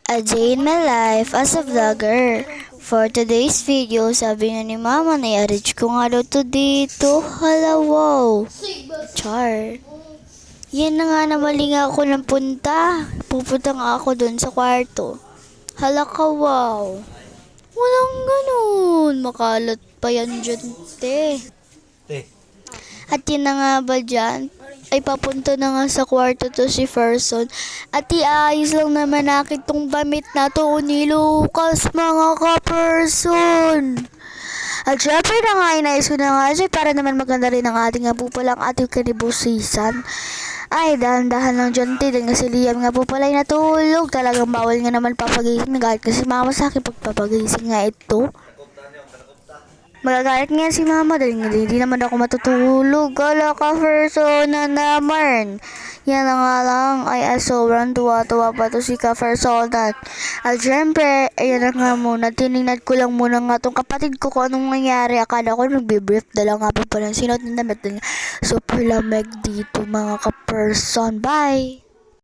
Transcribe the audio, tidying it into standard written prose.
A day in my life as a vlogger. For today's video, sabi nga ni mama na i-arrange ko nga daw to dito. Hala, wow. Char. Yan na nga na mali nga ako ng punta. Pupunta nga ako dun sa kwarto. Hala ka, wow. Walang ganun. Makalat pa yan dyan, te. At yun na nga ba dyan? Ay papunta na nga sa kwarto to si Ferson. At iayos lang naman nakin tong damit na to ni Lucas, mga ka-person. At syempre na nga, inayos ko na nga siya para naman maganda rin ang ating nga po pala ang ating kanibusisan. Ay, dahan-dahan lang dyan, dahil nga si Liam nga po pala ay natulog. Talagang bawal nga naman papagising na kahit kasi mama sa akin pagpapagising nga ito. Magagalit nga si mama dahil hindi naman ako matutulog. Gala ka, Ferson na naman. Yan na nga lang ay sobrang tuwa-tuwa pa to si ka-Ferson. At syempre, ayan na nga muna. Tinignan ko lang muna nga tong kapatid ko kung anong nangyari. Akala ko nagbe-brief na lang nga pa pala. Sinot na damit. Super lamig dito mga ka-Ferson. Bye!